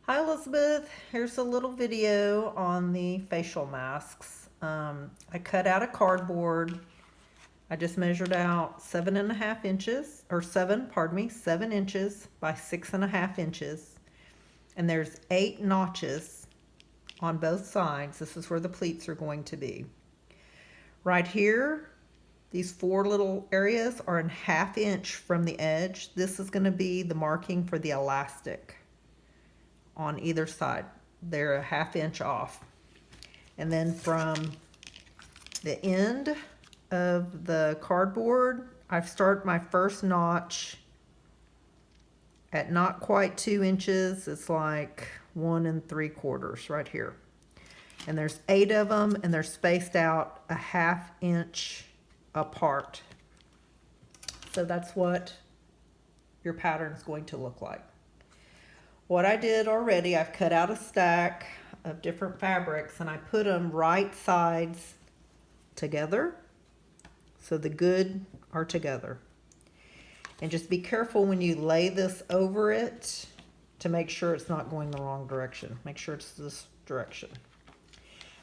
Hi Elizabeth, here's a little video on the facial masks. I cut out a cardboard. I just measured out 7.5 inches, or 7 inches by 6.5 inches. And there's 8 notches on both sides. This is where the pleats are going to be. Right here, these 4 little areas are a 1/2 inch from the edge. This is going to be the marking for the elastic on either side. They're a 1/2 inch off. And then from the end of the cardboard, I start my first notch at not quite 2 inches. It's like 1 3/4 right here. And there's 8 of them, and they're spaced out a 1/2 inch apart. So that's what your pattern is going to look like. What I did already, I've cut out a stack of different fabrics and I put them right sides together so the good are together. And just be careful when you lay this over it to make sure it's not going the wrong direction. Make sure it's this direction.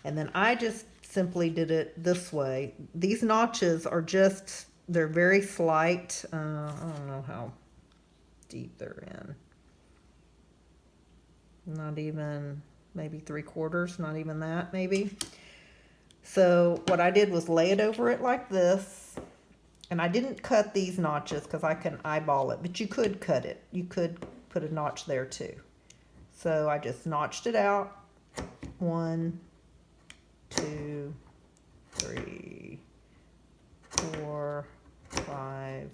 And then I just simply did it this way. These notches are just, they're very slight. I don't know how deep they're in. Not even, maybe 3/4, not even that, maybe. So what I did was lay it over it like this, and I didn't cut these notches because I can eyeball it, but you could cut it. You could put a notch there too. So I just notched it out. 1, 2, 3, 4, 5,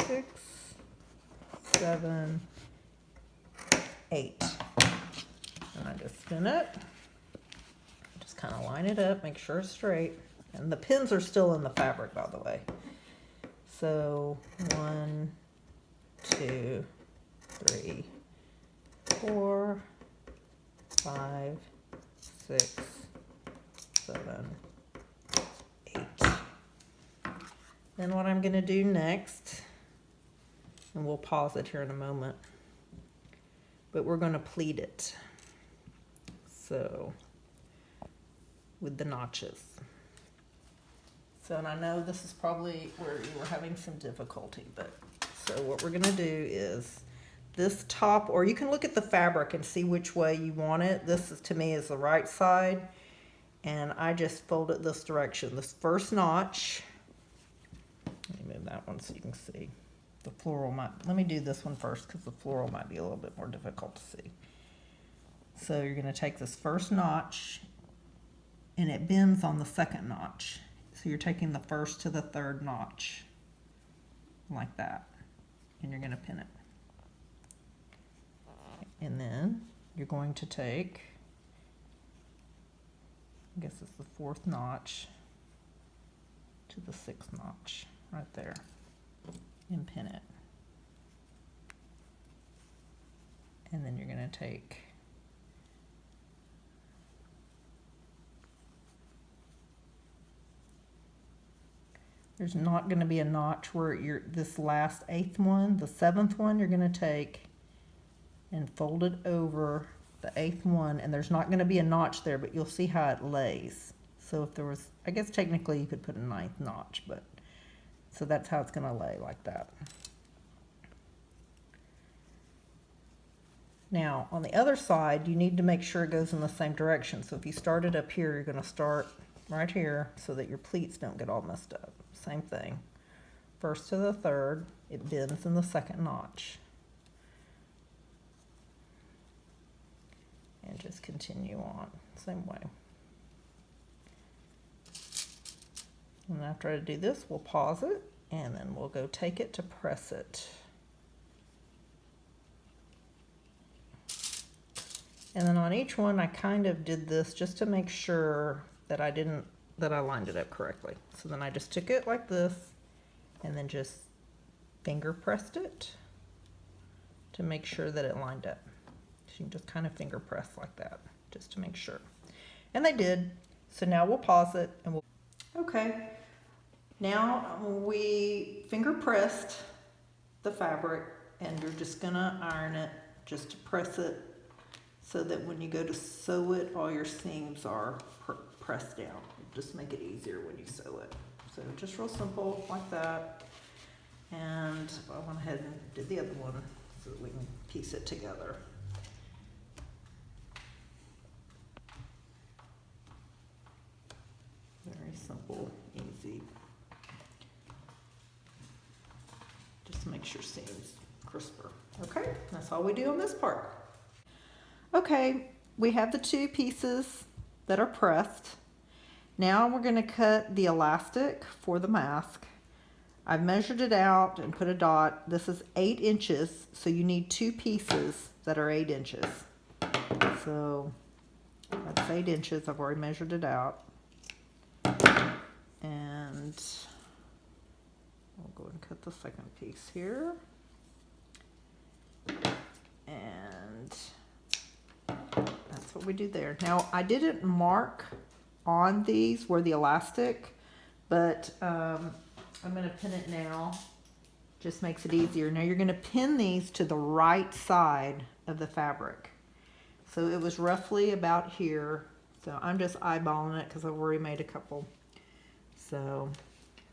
6, 7, 8. And I just spin it. Just kind of line it up, make sure it's straight. And the pins are still in the fabric, by the way. So 1, 2, 3, 4, 5, 6, 7, 8. Then what I'm going to do next, and we'll pause it here in a moment, but we're going to pleat it. So with the notches. So, and I know this is probably where you were having some difficulty, but so what we're gonna do is this top, or you can look at the fabric and see which way you want it. This is, to me, is the right side, and I just fold it this direction. This first notch, let me move that one so you can see. The floral might, let me do this one first because the floral might be a little bit more difficult to see. So you're gonna take this first notch, and it bends on the second notch. So you're taking the first to the third notch, like that, and you're going to pin it. And then you're going to take, I guess it's the 4th notch to the 6th notch, right there, and pin it. And then you're going to take there's not going to be a notch where you're, this last 8th one, the 7th one, you're going to take and fold it over the 8th one, and there's not going to be a notch there, but you'll see how it lays. So if there was, I guess technically you could put a 9th notch, but so that's how it's going to lay, like that. Now on the other side, you need to make sure it goes in the same direction. So if you started up here, you're going to start right here so that your pleats don't get all messed up. Same thing. First to the third, it bends in the second notch. And just continue on, same way. And after I do this, we'll pause it, and then we'll go take it to press it. And then on each one, I kind of did this just to make sure that I lined it up correctly. So then I just took it like this and then just finger pressed it to make sure that it lined up. So you can just kind of finger press like that just to make sure. And they did. So now we'll pause it and we'll, okay. Now we finger pressed the fabric, and you're just gonna iron it just to press it so that when you go to sew it, all your seams are pressed down. Just make it easier when you sew it. So just real simple like that. And I went ahead and did the other one so that we can piece it together. Very simple, easy. Just makes your seams crisper. Okay, that's all we do on this part. Okay, we have the two pieces that are pressed. Now we're going to cut the elastic for the mask. I've measured it out and put a dot. This is 8 inches, so you need 2 pieces that are 8 inches. So that's 8 inches. I've already measured it out. And I'll go and cut the second piece here. And that's what we do there. Now, I didn't mark on these where the elastic, but I'm going to pin it now. Just makes it easier. Now you're going to pin these to the right side of the fabric. So it was roughly about here. So I'm just eyeballing it because I've already made a couple. So,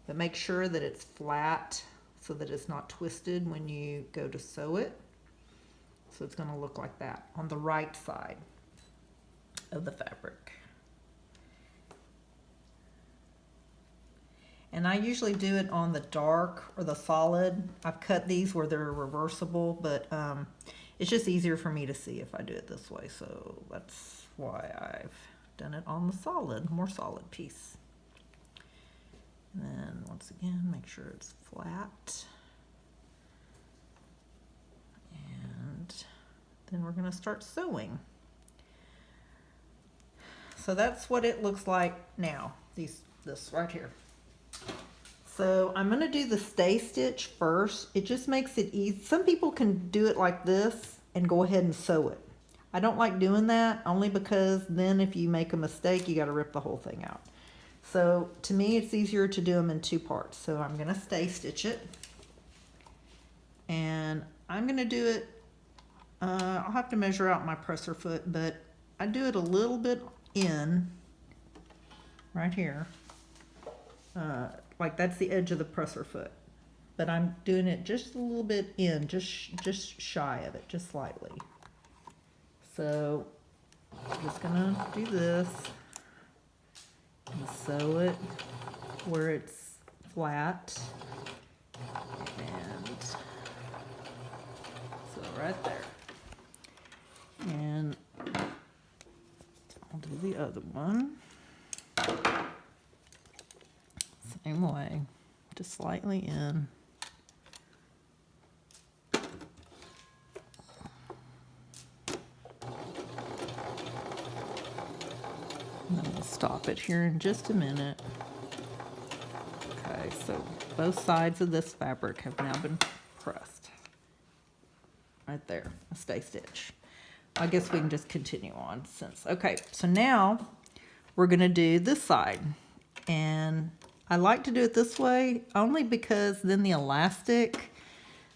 but make sure that it's flat so that it's not twisted when you go to sew it. So it's going to look like that on the right side of the fabric. And I usually do it on the dark or the solid. I've cut these where they're reversible, but it's just easier for me to see if I do it this way. So that's why I've done it on the solid, more solid piece. And then once again, make sure it's flat. And then we're going to start sewing. So that's what it looks like now, this right here. So I'm going to do the stay stitch first. It just makes it easy. Some people can do it like this and go ahead and sew it. I don't like doing that only because then if you make a mistake, you got to rip the whole thing out. So to me, it's easier to do them in 2 parts. So I'm going to stay stitch it. And I'm going to do it, I'll have to measure out my presser foot, but I do it a little bit in, right here. Like that's the edge of the presser foot. But I'm doing it just a little bit in, just shy of it, just slightly. So I'm just going to do this. And sew it where it's flat, and so right there. And I'll do the other one. Same way, just slightly in. And then we'll stop it here in just a minute. Okay, so both sides of this fabric have now been pressed. Right there, a stay stitch. I guess we can just continue on since, okay, so now we're gonna do this side. And I like to do it this way only because then the elastic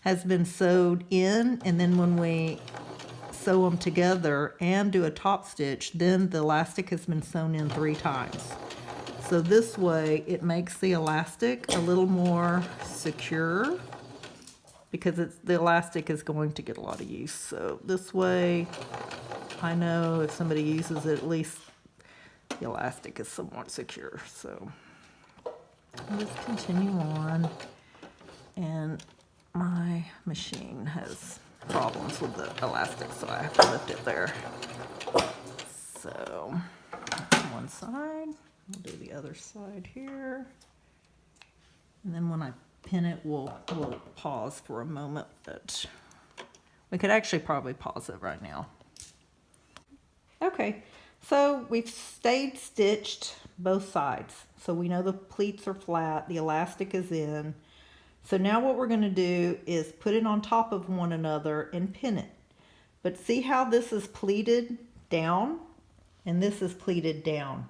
has been sewed in, and then when we sew them together and do a top stitch, then the elastic has been sewn in 3 times. So this way it makes the elastic a little more secure because the elastic is going to get a lot of use. So this way I know if somebody uses it, at least the elastic is somewhat secure. So I'll just continue on, and my machine has problems with the elastic, so I have to lift it there. So that's one side. We'll do the other side here, and then when I pin it, we'll pause for a moment, but we could actually probably pause it right now. Okay, so we've stayed stitched both sides, so we know the pleats are flat, the elastic is in. So now what we're going to do is put it on top of one another and pin it. But see how this is pleated down and this is pleated down.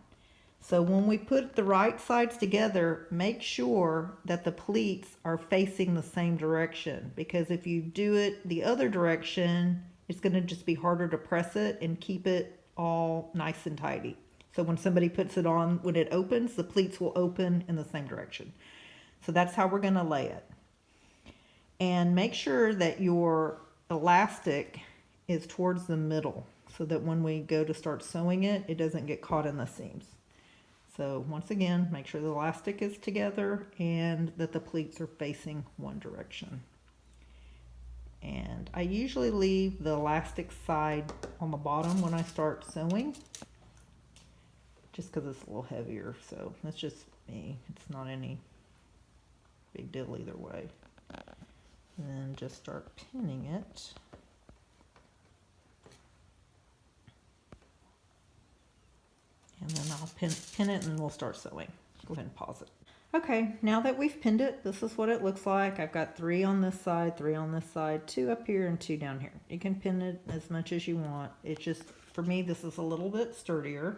So when we put the right sides together, make sure that the pleats are facing the same direction, because if you do it the other direction, it's going to just be harder to press it and keep it all nice and tidy. So when somebody puts it on, when it opens, the pleats will open in the same direction. So that's how we're going to lay it. And make sure that your elastic is towards the middle so that when we go to start sewing it, it doesn't get caught in the seams. So once again, make sure the elastic is together and that the pleats are facing one direction. And I usually leave the elastic side on the bottom when I start sewing, just because it's a little heavier. So that's just me. It's not any big deal either way. And then just start pinning it. And then I'll pin it and then we'll start sewing. Go ahead and pause it. Okay, now that we've pinned it, this is what it looks like. I've got 3 on this side, 3 on this side, 2 up here and 2 down here. You can pin it as much as you want. It's just, for me, this is a little bit sturdier.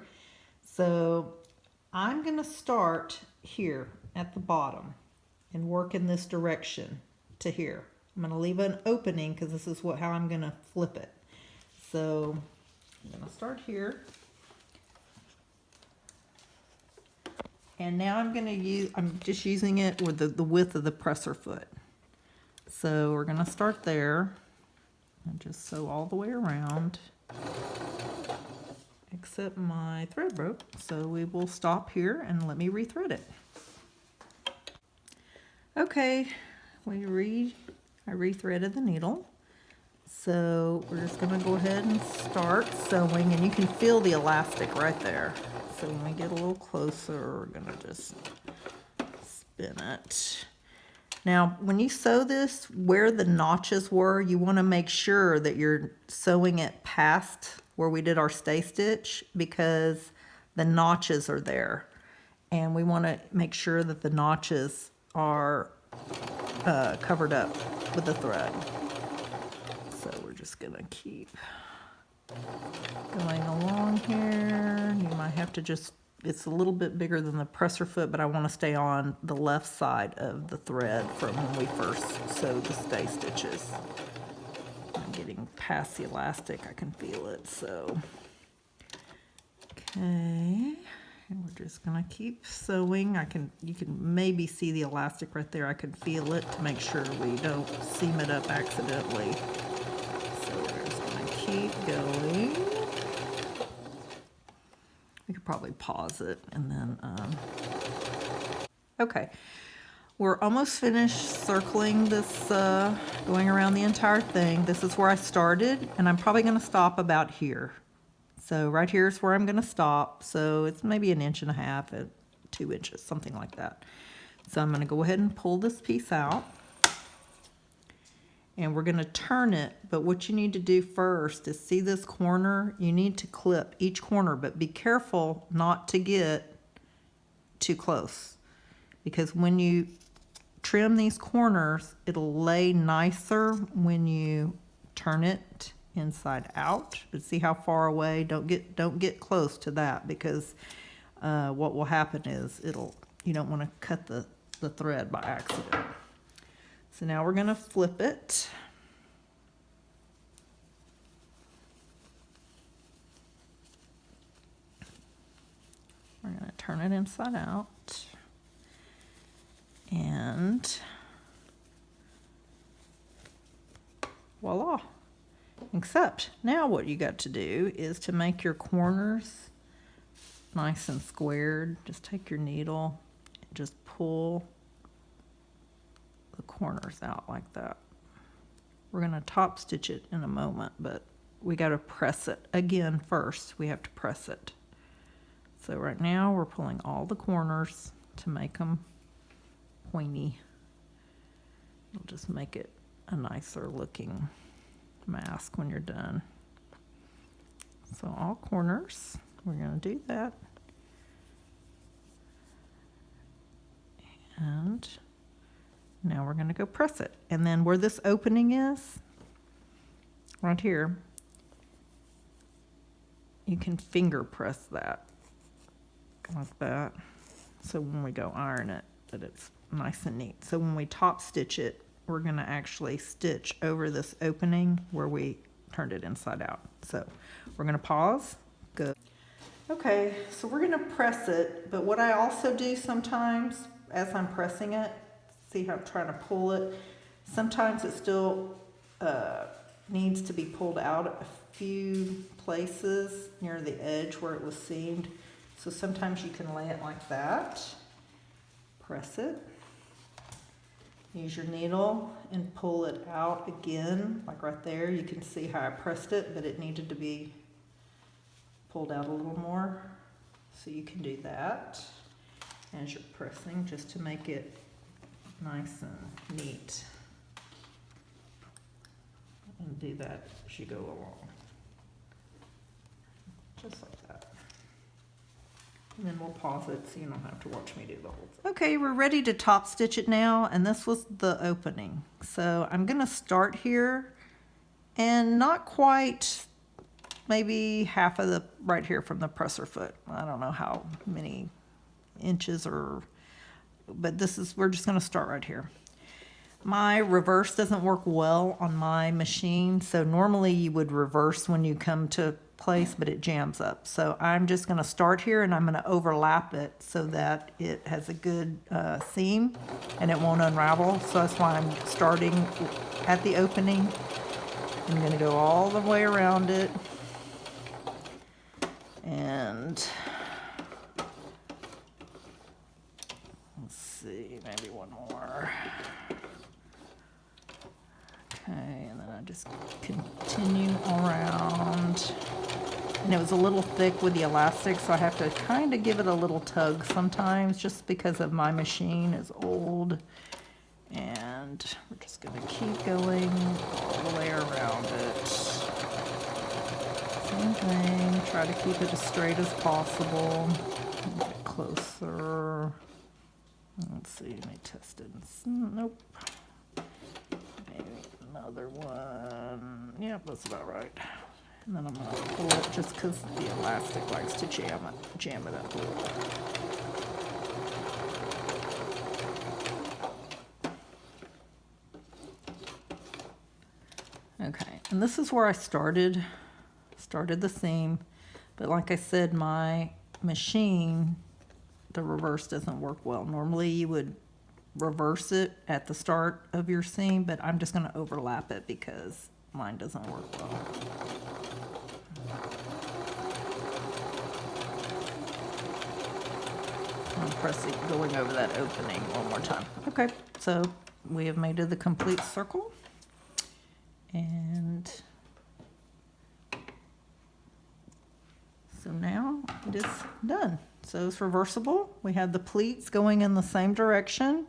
So I'm gonna start here at the bottom and work in this direction to here. I'm gonna leave an opening because this is how I'm gonna flip it. So I'm gonna start here. And now I'm just using it with the width of the presser foot. So we're gonna start there and just sew all the way around, except my thread broke. So we will stop here and let me rethread it. Okay, I rethreaded the needle. So we're just gonna go ahead and start sewing, and you can feel the elastic right there. So when we get a little closer, we're gonna just spin it. Now, when you sew this, where the notches were, you wanna make sure that you're sewing it past where we did our stay stitch, because the notches are there. And we wanna make sure that the notches are covered up with the thread. So we're just gonna keep going along here. You might have to just, it's a little bit bigger than the presser foot, but I want to stay on the left side of the thread from when we first sewed the stay stitches. I'm getting past the elastic, I can feel it, so. Okay, and we're just gonna keep sewing. You can maybe see the elastic right there. I can feel it to make sure we don't seam it up accidentally. Keep going. We could probably pause it and then, okay. We're almost finished circling this, going around the entire thing. This is where I started, and I'm probably gonna stop about here. So right here is where I'm gonna stop. So it's maybe 1.5 inches at 2 inches, something like that. So I'm gonna go ahead and pull this piece out. And we're gonna turn it, but what you need to do first is, see this corner? You need to clip each corner, but be careful not to get too close. Because when you trim these corners, it'll lay nicer when you turn it inside out. But see how far away? Don't get close to that, because what will happen is you don't wanna cut the thread by accident. So now we're gonna flip it. We're gonna turn it inside out. And voila. Except now what you got to do is to make your corners nice and squared. Just take your needle and just pull the corners out like that. We're going to top stitch it in a moment, but we got to press it again first. We have to press it. So right now we're pulling all the corners to make them pointy. It'll just make it a nicer looking mask when you're done. So all corners, we're going to do that. And now we're going to go press it. And then where this opening is, right here, you can finger press that, like that. So when we go iron it, that it's nice and neat. So when we top stitch it, we're going to actually stitch over this opening where we turned it inside out. So we're gonna pause, go. Okay, so we're gonna press it, but what I also do sometimes as I'm pressing it, see how I'm trying to pull it, sometimes it still needs to be pulled out a few places near the edge where it was seamed. So sometimes you can lay it like that, press it, use your needle and pull it out again, like right there. You can see how I pressed it, but it needed to be pulled out a little more. So you can do that as you're pressing, just to make it nice and neat. And do that as you go along, just like that. And then we'll pause it so you don't have to watch me do the whole thing. Okay, we're ready to top stitch it now, and this was the opening. So I'm gonna start here, and not quite, maybe half of the, right here from the presser foot. I don't know how many inches but this is, we're just gonna start right here. My reverse doesn't work well on my machine, so normally you would reverse when you come to place, but it jams up. So I'm just gonna start here and I'm gonna overlap it so that it has a good seam and it won't unravel. So that's why I'm starting at the opening. I'm gonna go all the way around it. And let's see, maybe one more. Okay, and then I just continue around. And it was a little thick with the elastic, so I have to kind of give it a little tug sometimes, just because of my machine is old. And we're just gonna keep going all the way around it. Same thing, try to keep it as straight as possible. Get closer. Let's see, let me test it. Nope. Maybe another one. Yep, that's about right. And then I'm gonna pull it just because the elastic likes to jam it up a little bit. Okay, and this is where I started the seam, but like I said, my machine, the reverse doesn't work well. Normally you would reverse it at the start of your seam, but I'm just going to overlap it because mine doesn't work well. I'm pressing, going over that opening one more time. Okay, so we have made the complete circle, and so now it is done. So it's reversible. We have the pleats going in the same direction,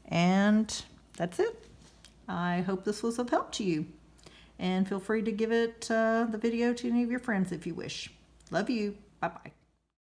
and that's it. I hope this was of help to you, and feel free to give it the video to any of your friends if you wish. Love you. Bye-bye.